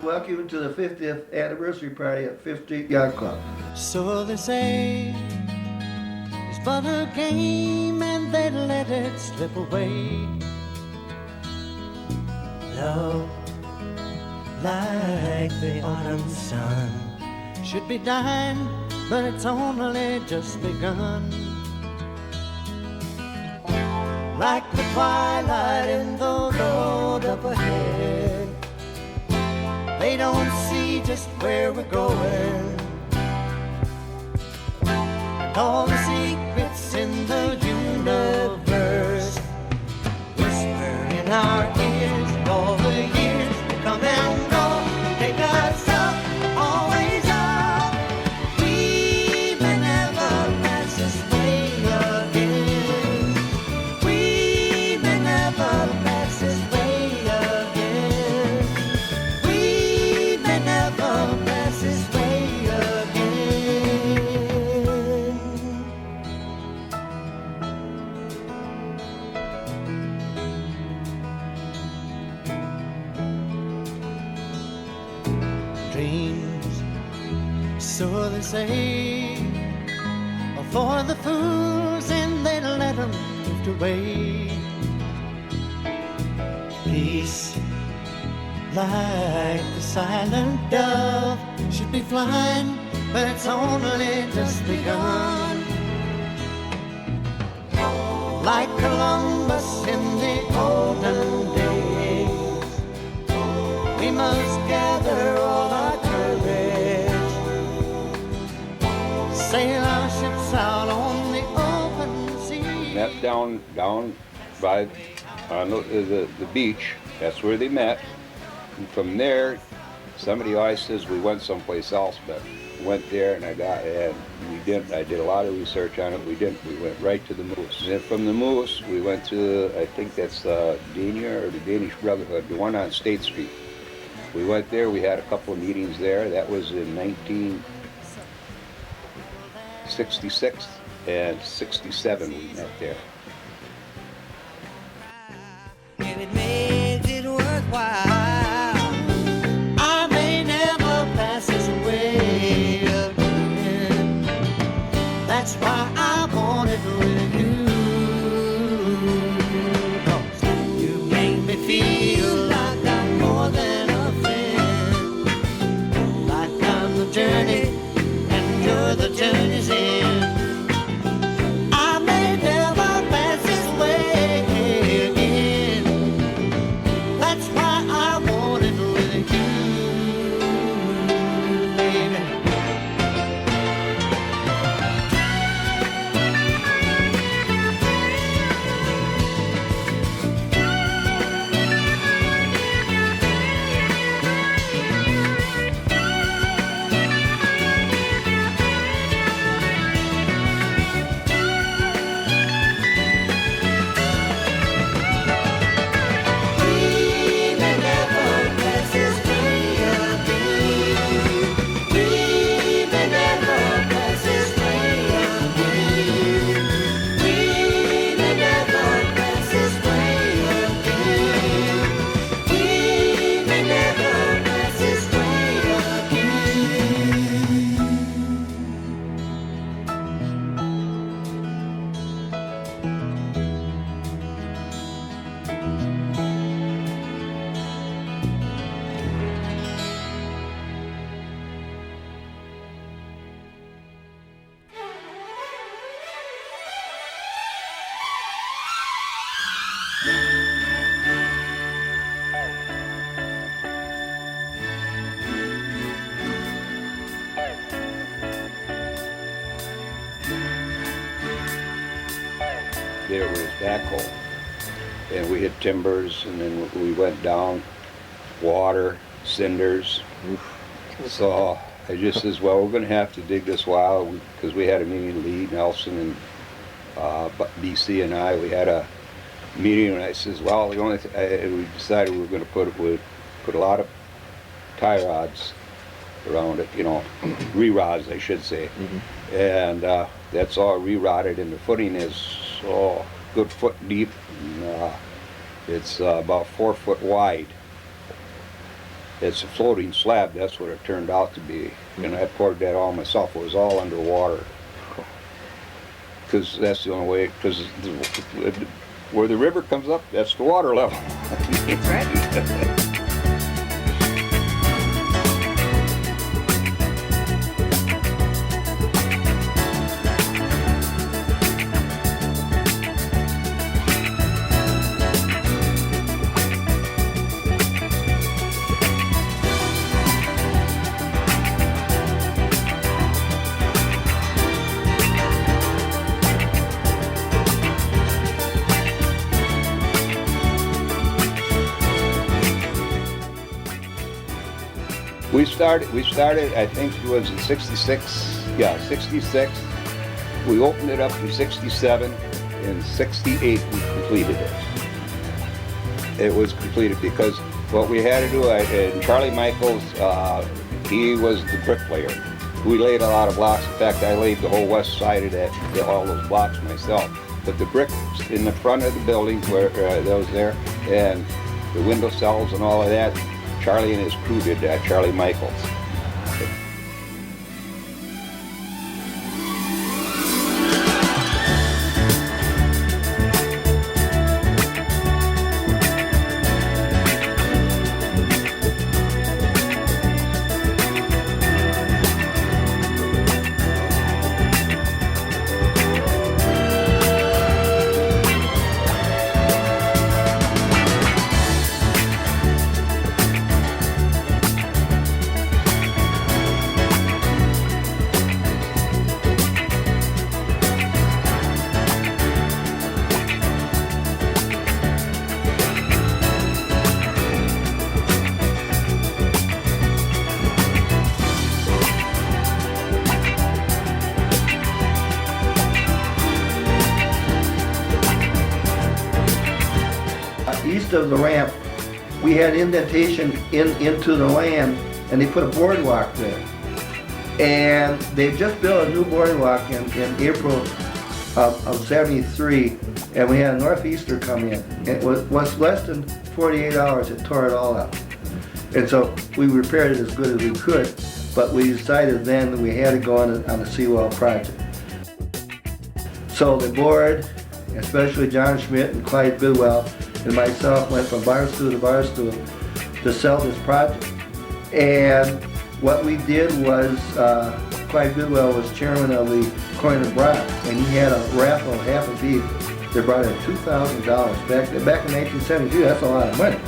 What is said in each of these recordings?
Welcome you to the 50th anniversary party at 5th Street Yacht Club. So they say it's but a game and they let it slip away. Love, like the autumn sun, should be dying, but it's only just begun. Like the twilight in the road up ahead, they don't see just where we're going. All the secrets in the universe whisper in our ears. All the years that come and go, take us up, always up. We may never pass this way again. We may never pass this way again. We may never pass this way again. Dreams, so they say, are for the fools and they let them drift away. Peace, like the silent dove, should be flying, but it's only just begun. Like Columbus in the olden days, we must gather all our courage, sail our ships out on the open sea. Met down by on the beach. That's where they met. And from there, somebody always says we went someplace else, but we went there and I did a lot of research on it. We didn't. We went right to the Moose. And then from the Moose, we went to, I think that's Dania or the Danish Brotherhood, the one on State Street. We went there. We had a couple of meetings there. That was in 1966 and 67. We met there. And it made it worthwhile. I may never pass this way again. That's why I want it with you. 'Cause you make me feel like I'm more than a friend. Like I'm the journey and you're the journey's end. I may never pass this way again. That's why I want it with you, baby. We may never pass this way again. We may never pass this way again. We may never pass this way again. We may never pass this way again. There was backhoe, and we hit timbers, and then we went down, water, cinders. So I just says, well, we're going to have to dig this while, because we had a meeting, Lee, Nelson, and BC and I, we had a meeting, and I says, well, the only we decided we were going to put a lot of tie rods around it, you know, re-rods, I should say. And that's all re-rotted, and the footing is a good foot deep, and it's about 4 foot wide. it's a floating slab. That's what it turned out to be. And I poured that all myself. It was all underwater. Because that's the only way, because where the river comes up, that's the water level. That's right. We started, I think it was in 66, yeah, 66. We opened it up in 67. In 68, we completed it. It was completed because what we had to do, and Charlie Michaels, he was the bricklayer. We laid a lot of blocks. In fact, I laid the whole west side of that, all those blocks myself. But the bricks in the front of the building, where those there, and the window cells and all of that, Charlie and his crew did that, Charlie Michaels. East of the ramp, we had indentation into the land, and they put a boardwalk there. And they just built a new boardwalk in April of 73, and we had a northeaster come in. And it was less than 48 hours, it tore it all up. And so we repaired it as good as we could, but we decided then that we had to go on a seawall project. So the board, especially John Schmidt and Clyde Bidwell, and myself went from barstool to barstool to sell this project. And what we did was, Clyde Bidwell was chairman of the Coin and Brat, and he had a raffle of half a beef. They brought in $2,000 back in 1972. That's a lot of money.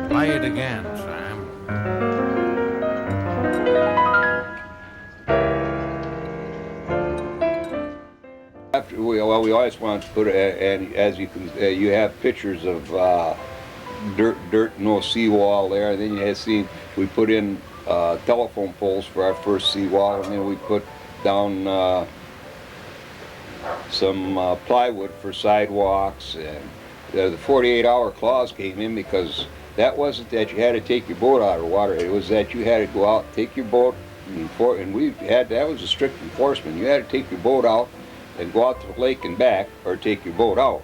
Play it again, Sam. We always want to put it, and as you can, you have pictures of dirt, no seawall there. And then you have seen we put in telephone poles for our first seawall, and then we put down some plywood for sidewalks. And the 48-hour clause came in because that wasn't that you had to take your boat out of the water. It was that you had to go out, take your boat, and we had, that was a strict enforcement. You had to take your boat out and go out to the lake and back, or take your boat out.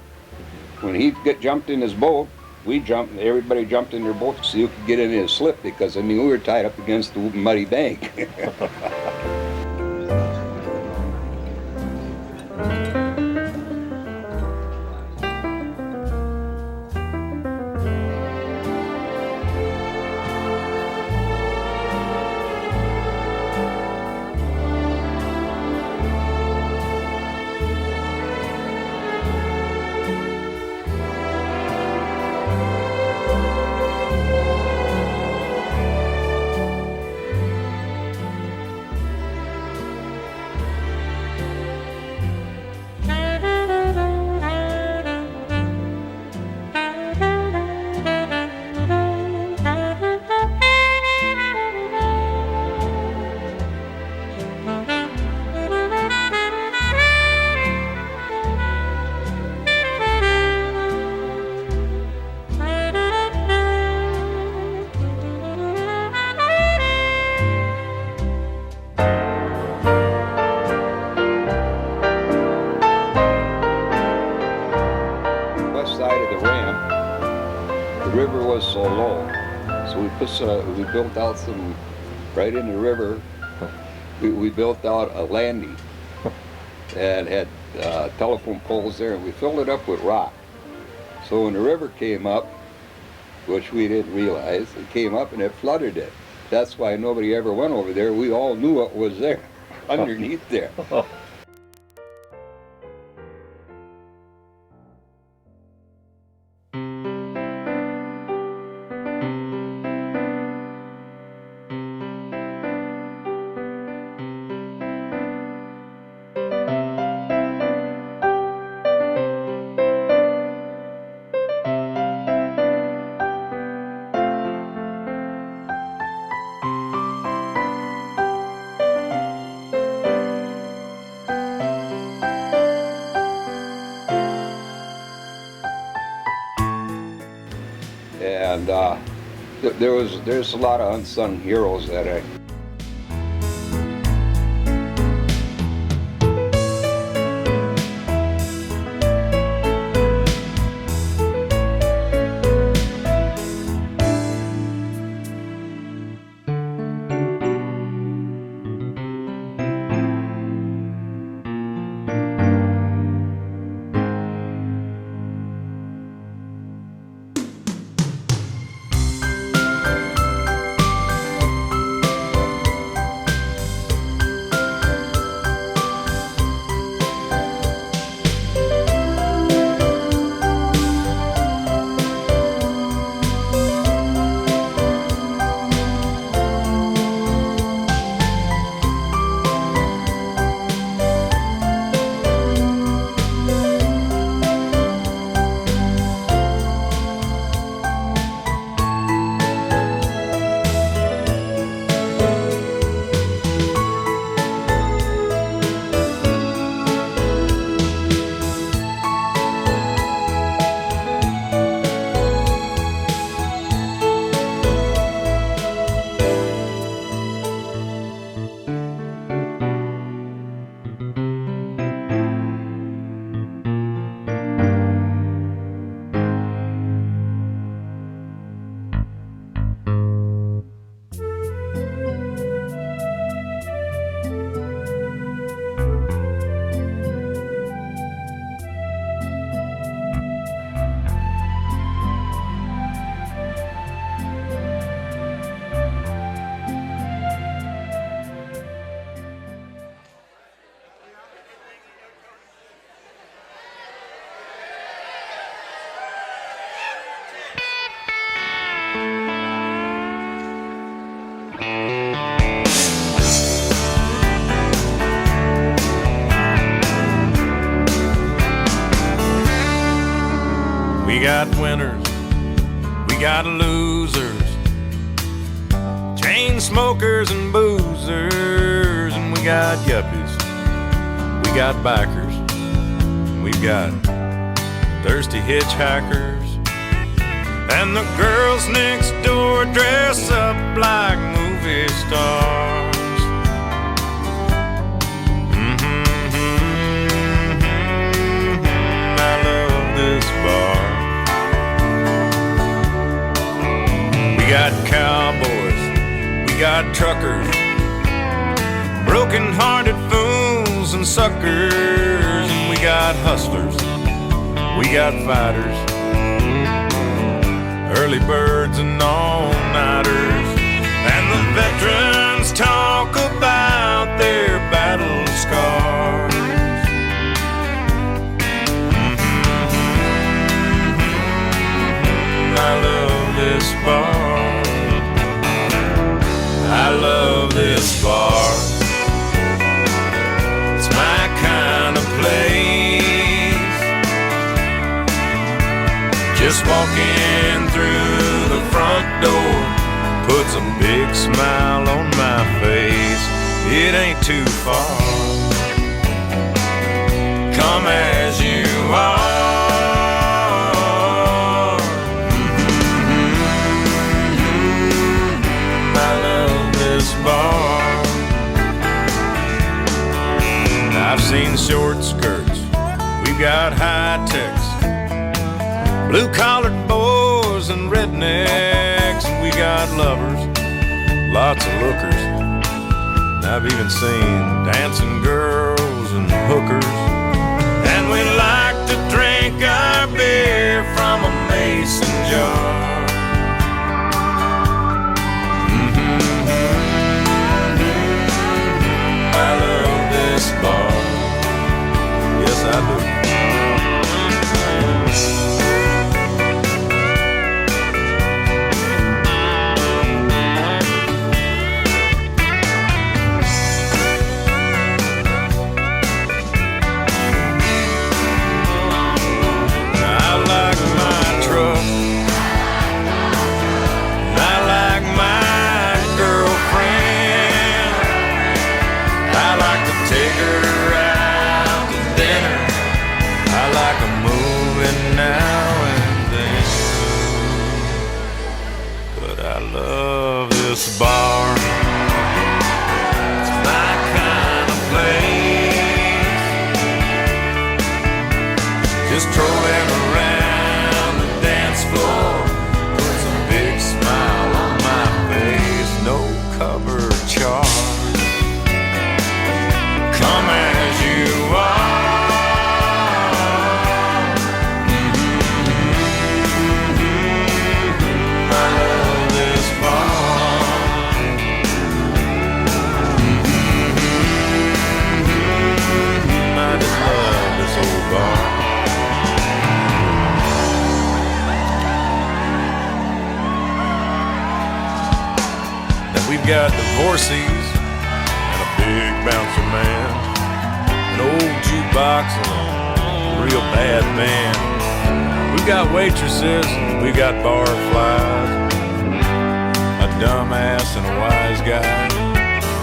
When he jumped in his boat, we jumped, everybody jumped in their boat so you could get in his slip, because I mean we were tied up against the muddy bank. We built out some, right in the river, we built out a landing and had telephone poles there, and we filled it up with rock. So when the river came up, which we didn't realize, it came up and it flooded it. That's why nobody ever went over there. We all knew what was there, underneath there. And there's a lot of unsung heroes that I We got winners, we got losers, chain smokers and boozers, and we got yuppies, we got bikers, we've got thirsty hitchhikers, and the girls next door dress up like movie stars. I love this bar. We got cowboys, we got truckers, broken-hearted fools and suckers, and we got hustlers, we got fighters, early birds and all-nighters, and the veterans talk about their battle scars. I love this bar. I love this bar. It's my kind of place. Just walking through the front door puts a big smile on my face. It ain't too far. Come as you are. Bar. I've seen short skirts, we've got high techs, blue-collared boys and rednecks, and we got lovers lovers, lots of lookers. And I've even seen dancing girls and hookers. And we like to drink our beer from a mason jar. I love this bar. Yes, I do. Bar, it's my kind of place. Just strolling around the dance floor puts a big smile on my face. No cover charge. Come as you are. I love this bar. We've got divorcees and a big bouncer man, an old jukebox and a real bad band. We've got waitresses, we've got barflies, a dumbass and a wise guy.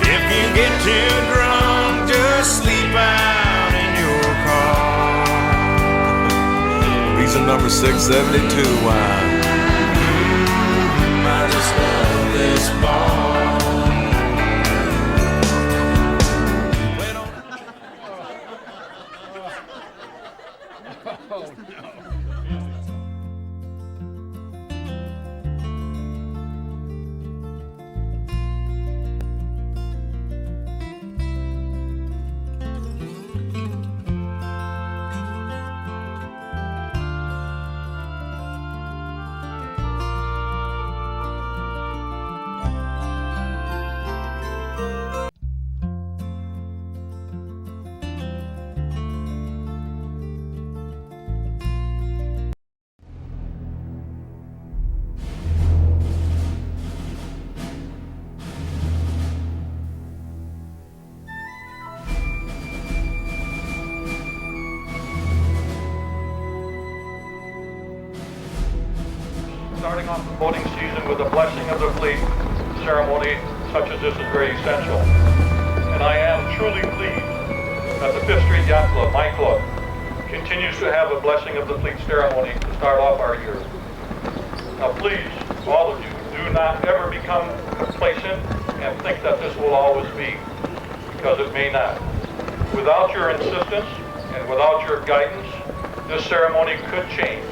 If you get too drunk, just sleep out in your car. Reason number 672 wine. I just love this bar. Starting off the boating season with the blessing of the fleet, ceremony such as this is very essential. And I am truly pleased that the Fifth Street Yacht Club, my club, continues to have a blessing of the fleet ceremony to start off our year. Now please, all of you, do not ever become complacent and think that this will always be, because it may not. Without your insistence and without your guidance, this ceremony could change.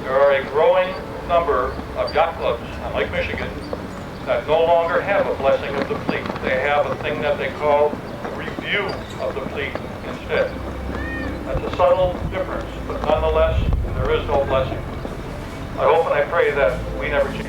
There are a growing number of yacht clubs on Lake Michigan that no longer have a blessing of the fleet. They have a thing that they call review of the fleet instead. That's a subtle difference, but nonetheless, there is no blessing. I hope and I pray that we never change.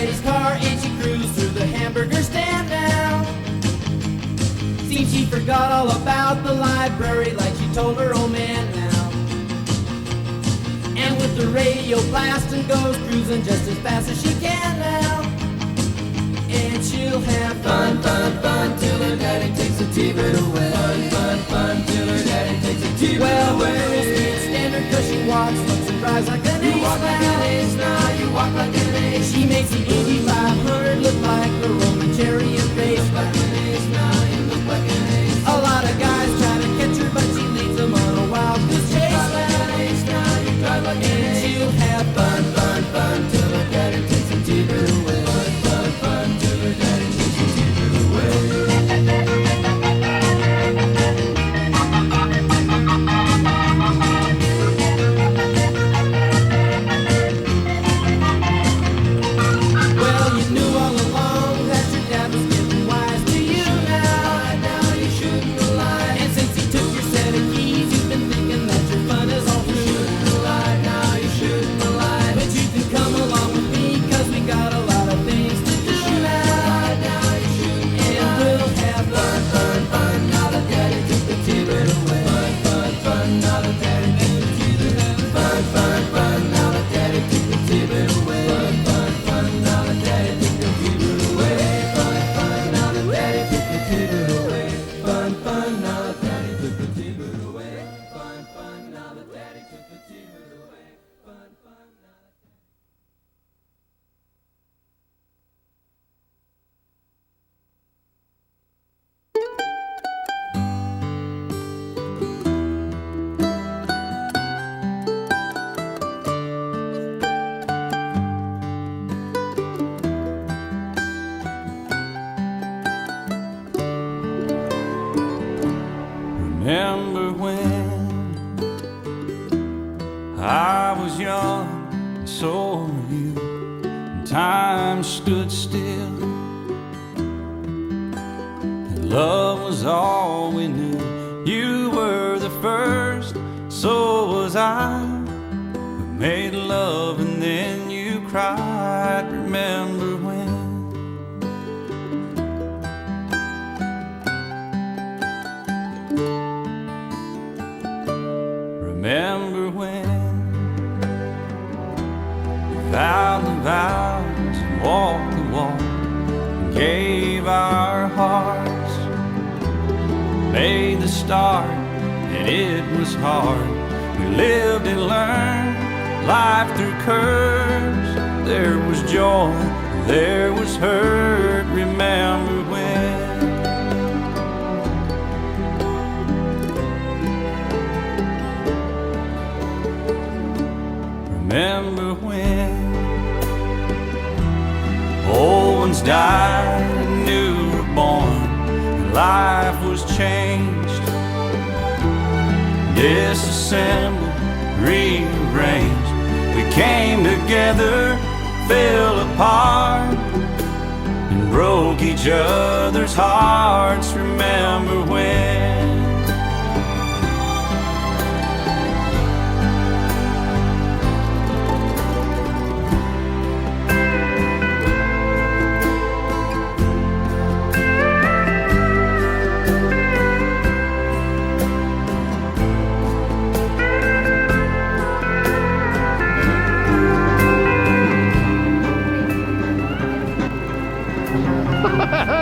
Betty's car and she cruised through the hamburger stand now. Seems she forgot all about the library like she told her old man now. And with the radio blasting goes cruising just as fast as she can now. And she'll have fun, fun, fun till her daddy takes the T-bird away. Fun, fun, fun till her daddy takes the T-bird away. Well, the girls can't stand her cause she walks, looks and drives like an ace. You walk like an ace now, you walk like an ace. She makes the Indy 500 look like a Roman chariot race. Like an ace now, you look like an ace. A lot of guys try to catch her but she leads them on a wild goose chase. You drive like an ace now, you drive like an ace. And she'll have fun, fun, fun till her daddy takes the T-bird away. Fun, fun, fun till her daddy takes the T-bird away. Well, you knew all along that your dad was getting wise to you now. Now you shouldn't have lied. And since he took your set of keys, you've been thinking that your fun is all through. You shouldn't have lied. Now you shouldn't have lied. But you can come along with me, cause we got a lot of things to do now. Now you shouldn't have lied. And we'll have fun, fun, fun. Now that daddy took the T-bird away. Fun, fun, fun. Now that daddy took the T-bird away. Fun, fun, fun. Now that daddy took the T-bird away. Fun, fun, fun. Now that daddy took the T-bird away. Fun, fun. Now that daddy took the T-bird away. Fun, fun. Now that daddy took the T-bird away. Fun, fun. Now that daddy took the T-bird away. Fun, fun. Now that Remember when I was young and so were you, and time stood still, and love was all we knew. You were the first, so was I. We made love and then you cried. Remember when? Remember when we vowed the vows and walked the walk and gave our hearts, made the start and it was hard. We lived and learned life through curves. There was joy, there was hurt. Remember when? Remember when old ones died and new were born, and life was changed, disassembled, rearranged. We came together, fell apart, and broke each other's hearts. Remember when?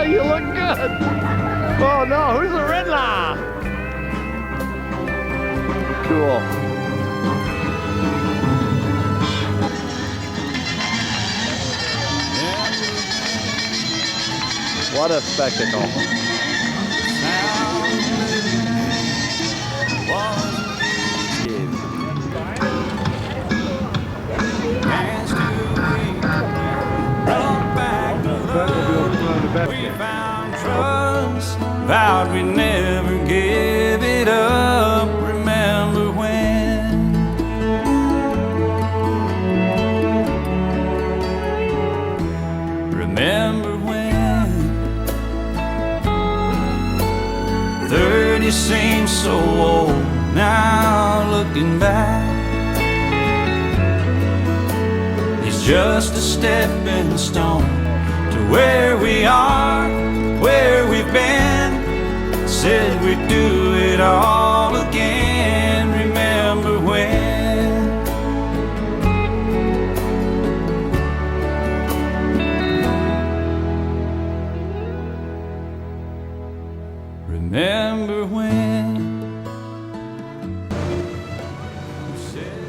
You look good. Oh no, who's the Riddler? Cool. What a spectacle. We found trust, vowed we'd never give it up. Remember when? Remember when? 30 seems so old now, looking back. These just a stepping stone to where we are, where we've been. Said we'd do it all again. Remember when? Remember when? You said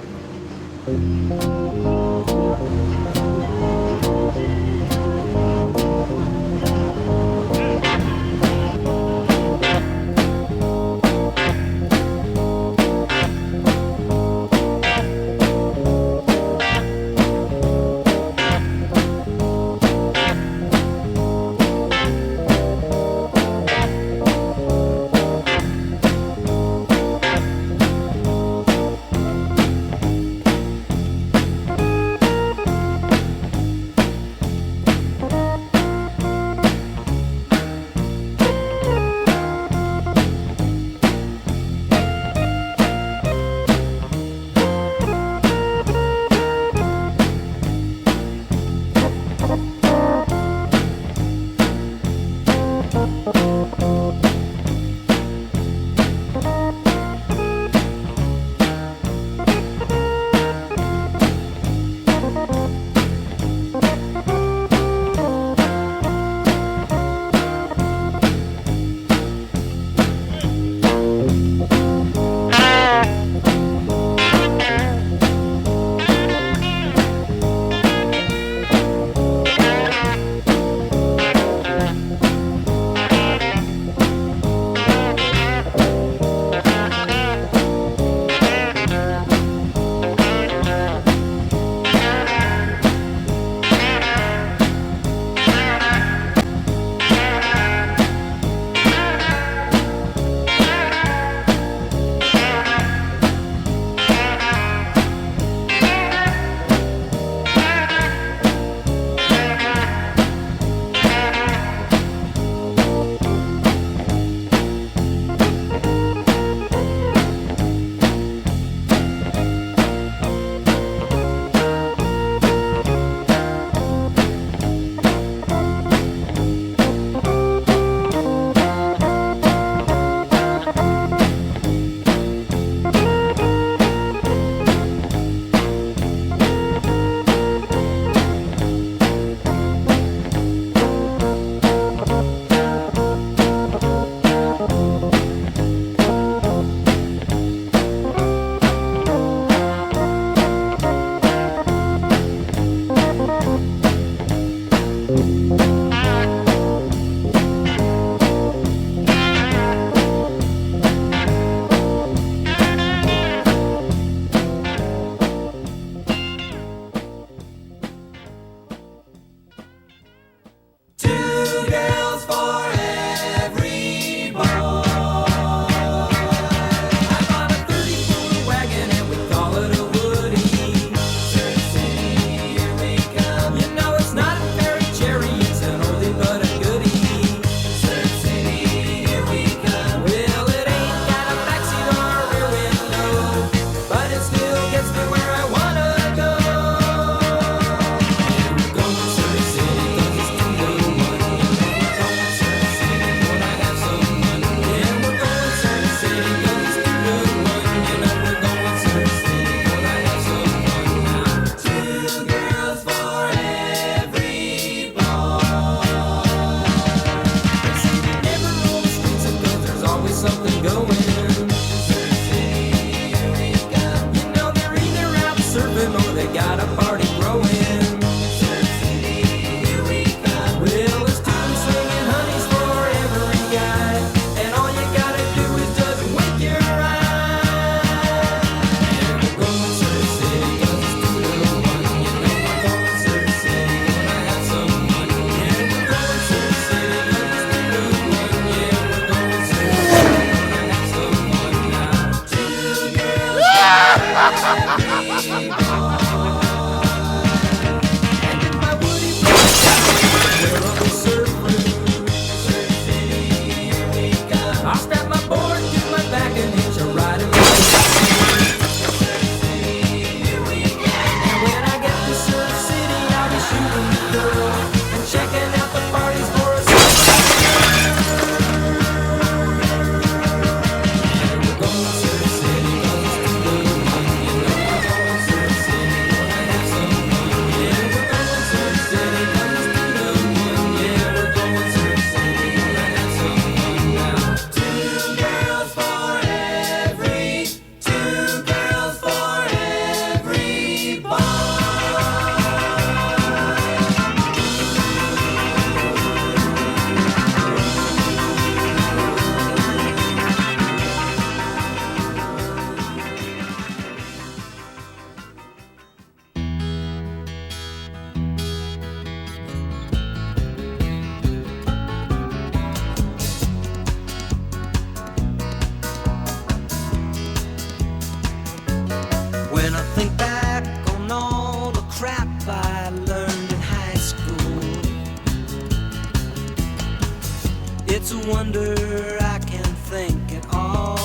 It's a wonder I can think at all.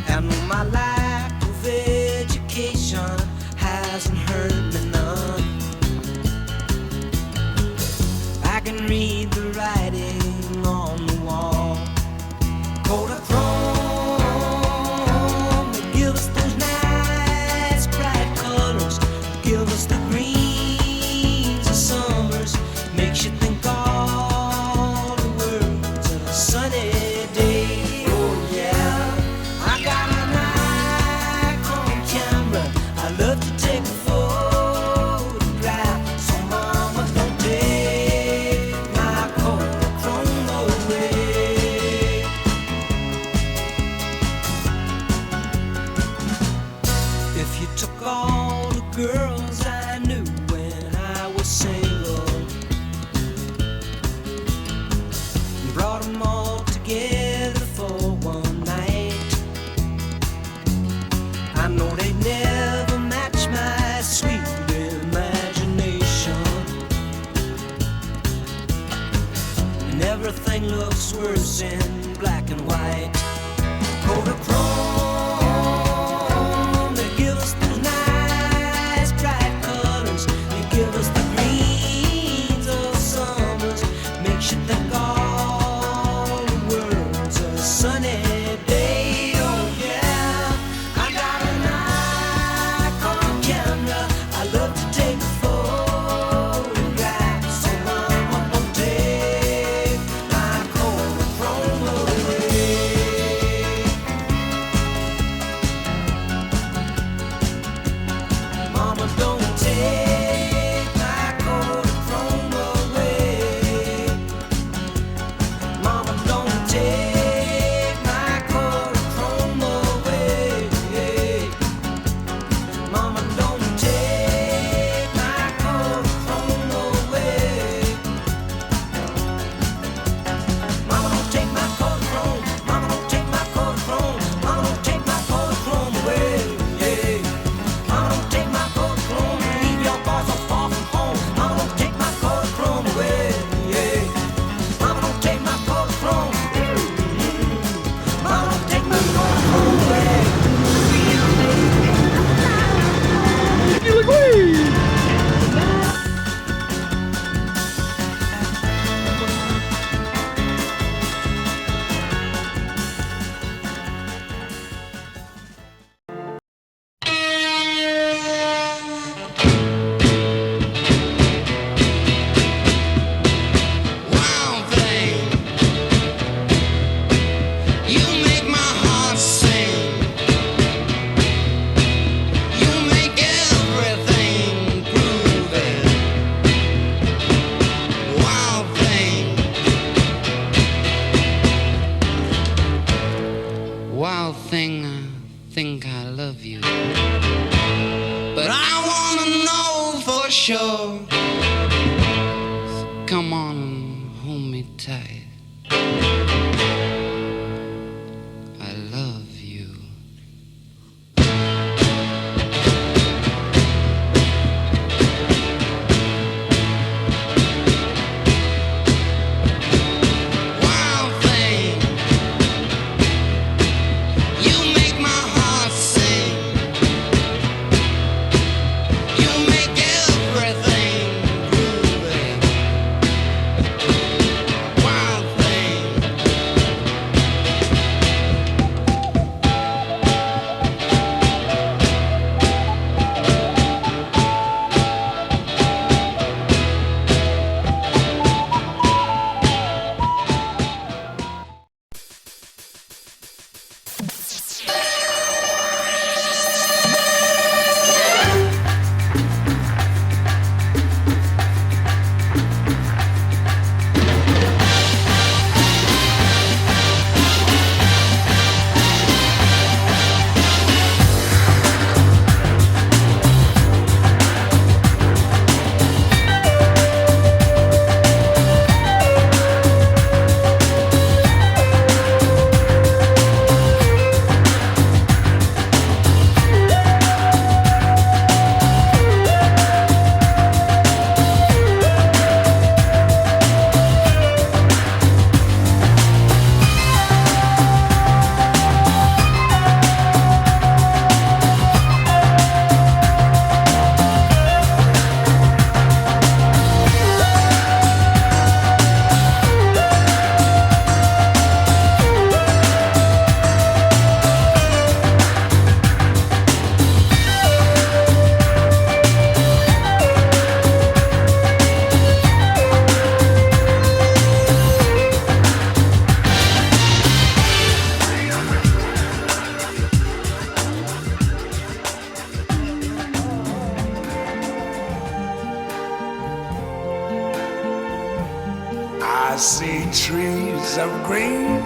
And my lack of education hasn't hurt me none. I can read the writing on the wall. Kodachrome, they give us those nice bright colors, give us the greens of summers, makes you think all the words of a sunny day. Oh yeah, I got a Nikon camera, I love to take a photograph. So mama, don't take my Kodachrome away. If you took all the girls I knew when I was single and brought them all together for one night, I know they'd never match my sweet imagination. And everything looks worse in black and white. Kodachrome, they give us those nice bright colors, they give us the greens of summers, makes you think all the words of a sunny day. Oh yeah, I got a Nikon camera, I love to take a photograph. So mama, don't take my Kodachrome away. Mama, don't take my Kodachrome away. Mama, don't take my Kodachrome away. Mama, don't take my Kodachrome away. Mama, don't take my Kodachrome. Mama, don't take my Kodachrome. Mama, don't take my Kodachrome away. Mama, don't take my Kodachrome. Leave your boys so far from home. Mama, don't take my Kodachrome away. Mama, don't take my Kodachrome. Mama, don't take my Kodachrome away. Wild thing, you make my heart sing. You make everything groovy. Wild thing, wild thing, I think I love you, but I wanna know for sure. Come on and hold me tight. I love you. Wild thing, you make my heart sing. You make everything groovy. Wild I see trees of green,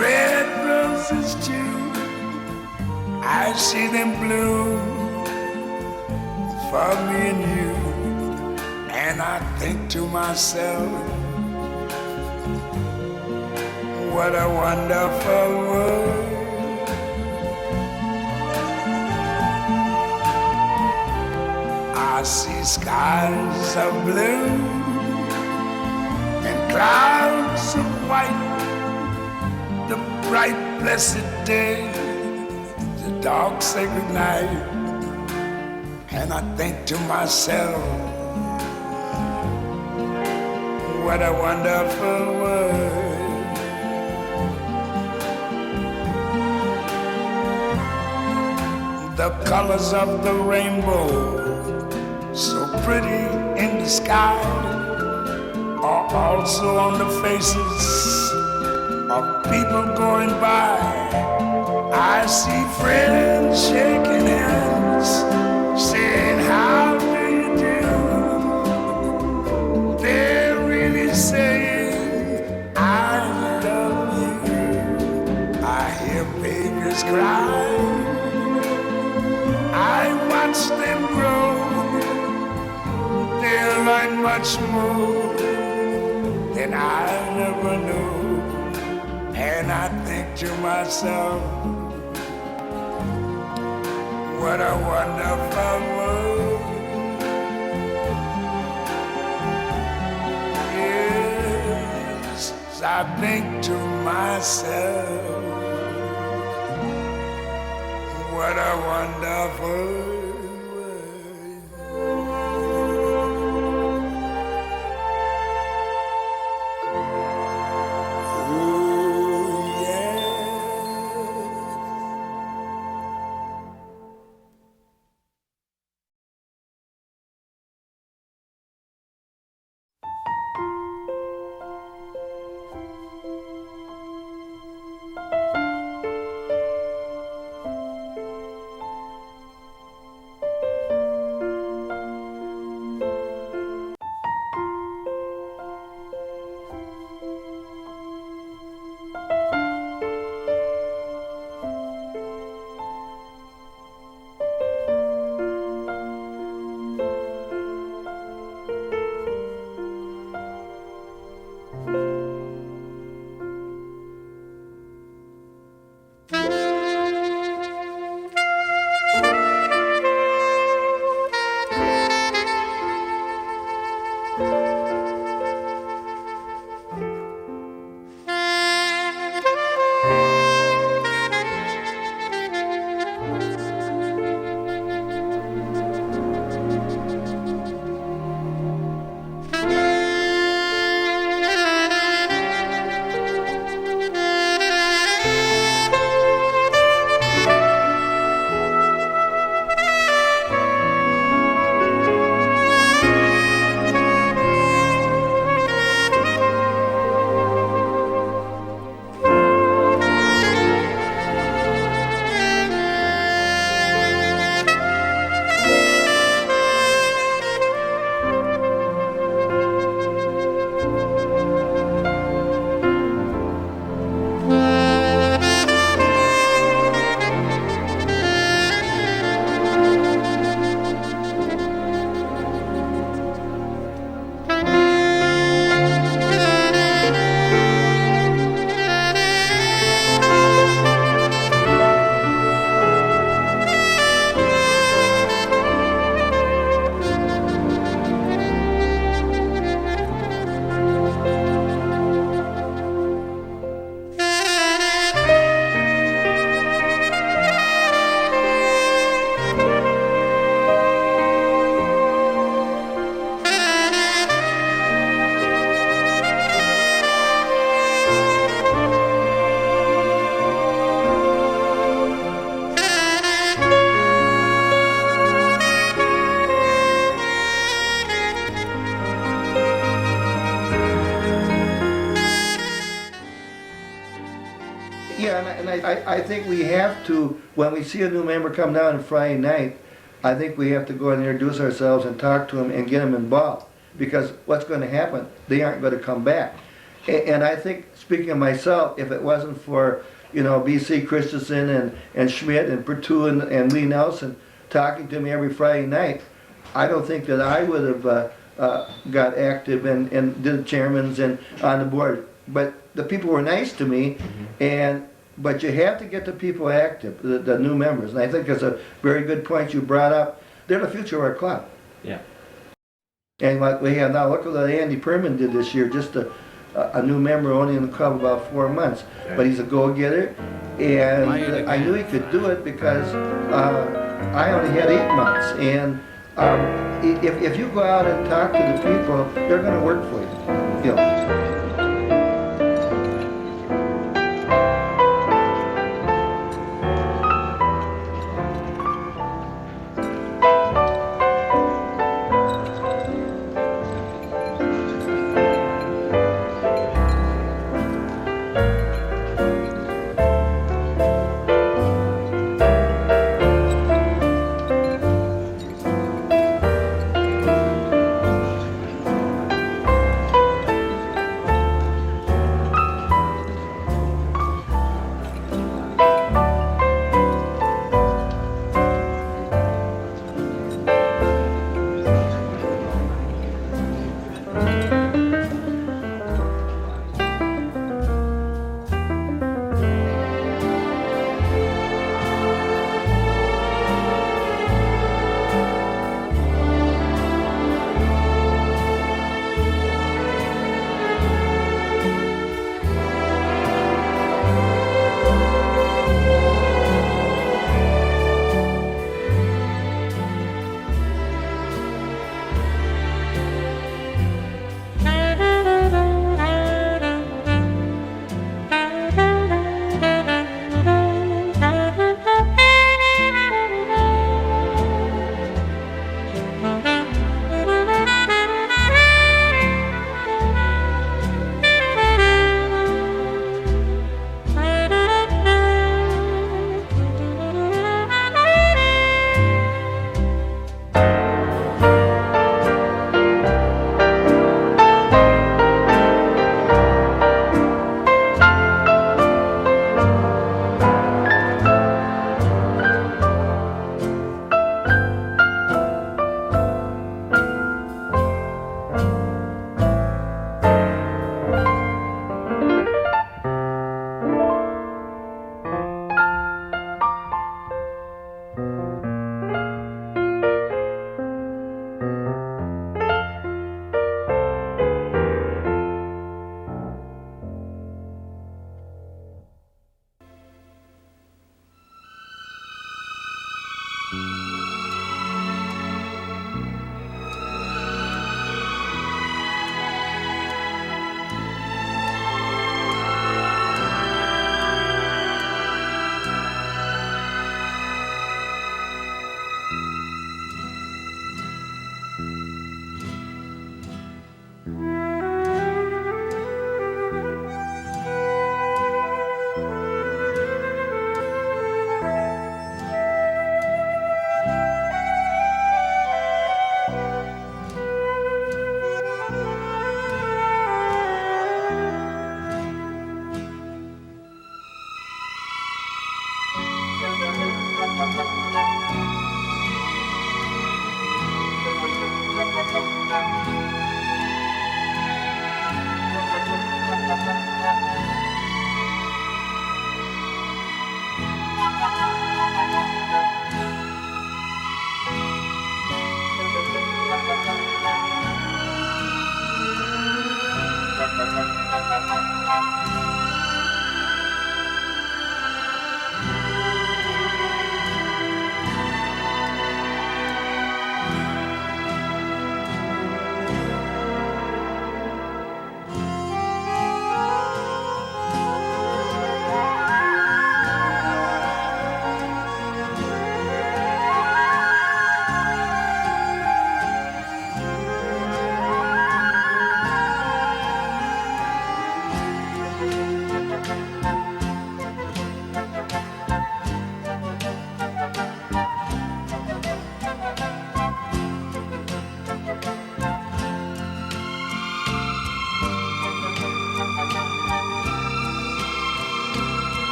red roses too. I see them bloom for me and you. And I think to myself, what a wonderful world. I see skies of blue and clouds of white, the bright blessed day, the dark sacred night. And I think to myself, what a wonderful world. The colors of the rainbow, so pretty in the sky, are also on the faces of people going by. I see friends shaking hands, saying, how do you do? They're really saying, I love you. I hear babies cry, I watch them grow. They'll learn much more than I never knew. And I think to myself, what a wonderful world. Yes, I think to myself, what a wonderful world. I think we have to, when we see a new member come down on Friday night, I think we have to go and introduce ourselves and talk to them and get them involved. because what's gonna happen, they aren't gonna come back. And I think, speaking of myself, if it wasn't for, B.C. Christensen and Schmidt and Pertu and Lee Nelson talking to me every Friday night, I don't think that I would have got active and did the chairmans and on the board. But the people were nice to me, but you have to get the people active, the new members. And I think it's a very good point you brought up. They're the future of our club. Yeah. And like we have now, look at what Andy Perman did this year, just a new member only in the club about 4 months. But he's a go-getter, and I knew he could do it because I only had 8 months. And if you go out and talk to the people, they're going to work for you.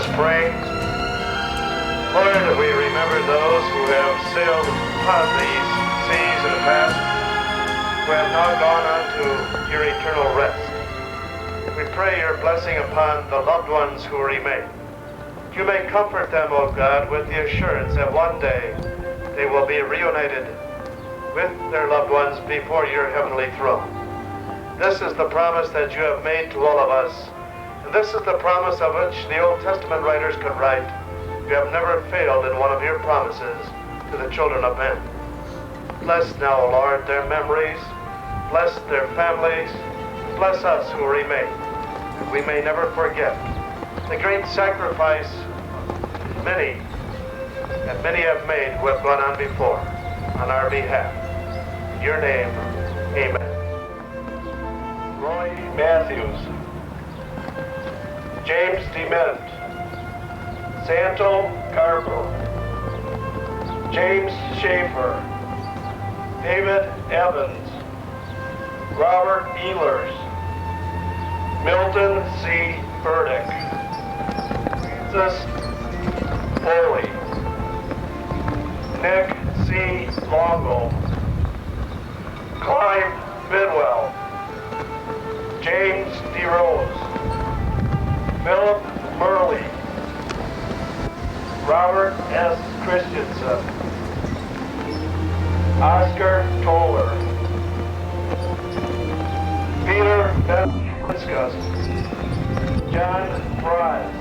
us pray. Lord, we remember those who have sailed upon these seas in the past, who have now gone on to your eternal rest. We pray your blessing upon the loved ones who remain. You may comfort them, O God, with the assurance that one day they will be reunited with their loved ones before your heavenly throne. This is the promise that you have made to all of us. And this is the promise of which the Old Testament writers could write. You have never failed in one of your promises to the children of men. Bless now, Lord, their memories. Bless their families. Bless us who remain. And we may never forget the great sacrifice many have made who have gone on before on our behalf. In your name, amen. Roy Matthews, James Dement, Santo Carper, James Schaefer, David Evans, Robert Ehlers, Milton C. Burdick, Francis Foley, Nick C. Longo, Clive Bidwell, James DeRose, Philip Murley, Robert S. Christensen, Oscar Toller, Peter Benskus, John Fries,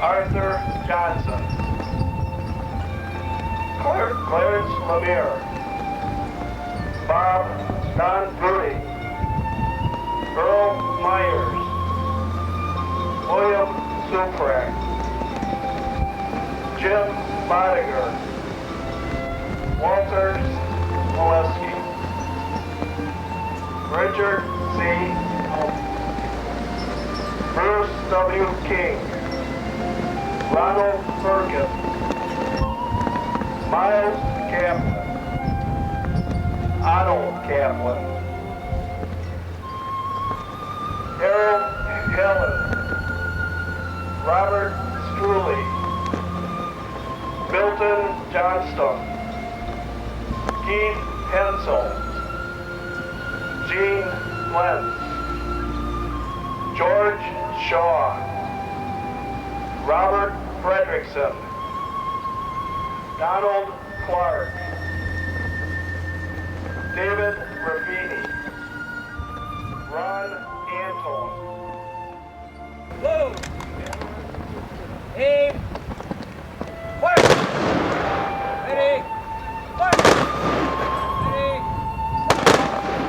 Arthur Johnson, Clarence Lemire, Bob Don Brody, Earl Myers, William Suprak, Jim Bodiger, Walter Molesky, Richard C. Bruce W. King, Ronald Perkins, Miles Kaplan, Otto Kaplan, Harold Helen, Robert Struley, Milton Johnstone, Keith Hensel, Gene Lentz, George Shaw, Robert Fredrickson, Donald Clark, David Raffini, Ron Anton. Blue. Aim. Fire. Ready. Fire. Ready. Fire.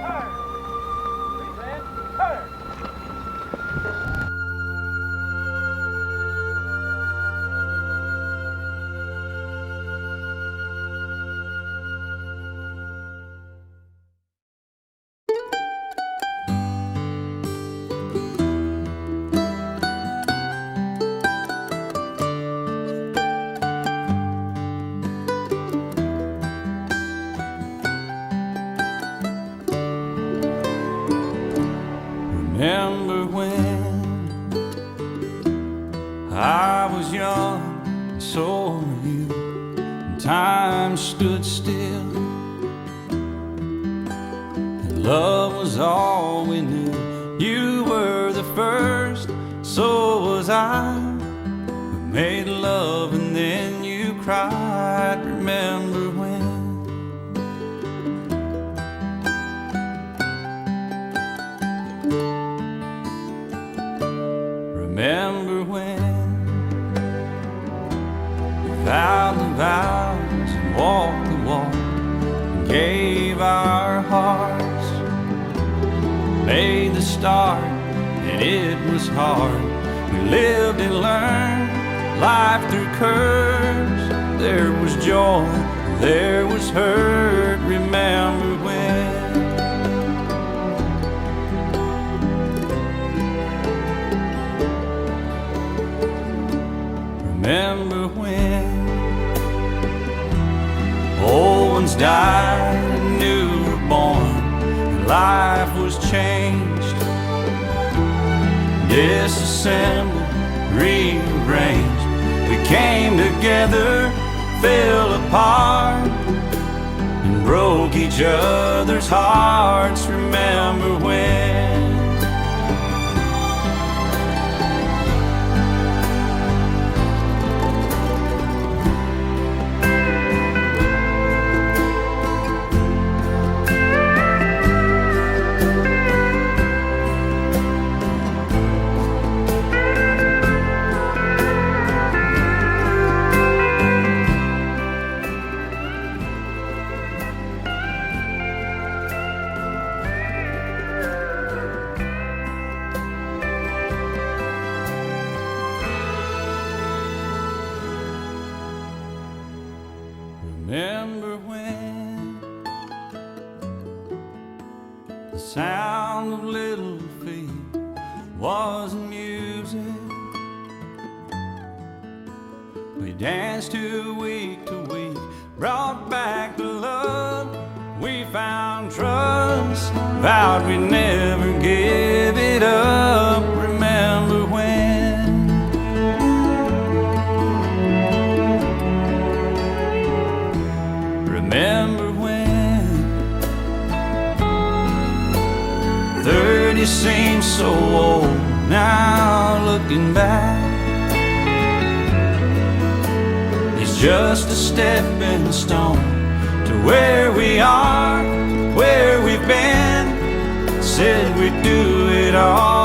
Fire. Present. Fire. Remember when I was young, and so were you, and time stood still, and love was all we knew. You were the first, so was I. We made love and then you cried. Remember when? Remember when we vowed the vows and walked the walk and gave our hearts, made the start, and it was hard. We lived and learned life through curves. There was joy, there was hurt. Remember when? Remember when old ones died and new were born, and life was changed. disassembled, rearranged. We came together, fell apart, and broke each other's hearts. Remember when? Remember when the sound of little feet was music? We danced to week, brought back the love. We found trust, vowed we'd never give it up. Remember when? Remember when 30 seems so old now, looking back. It's just a stepping stone to where we are, where we've been. Said we'd do it all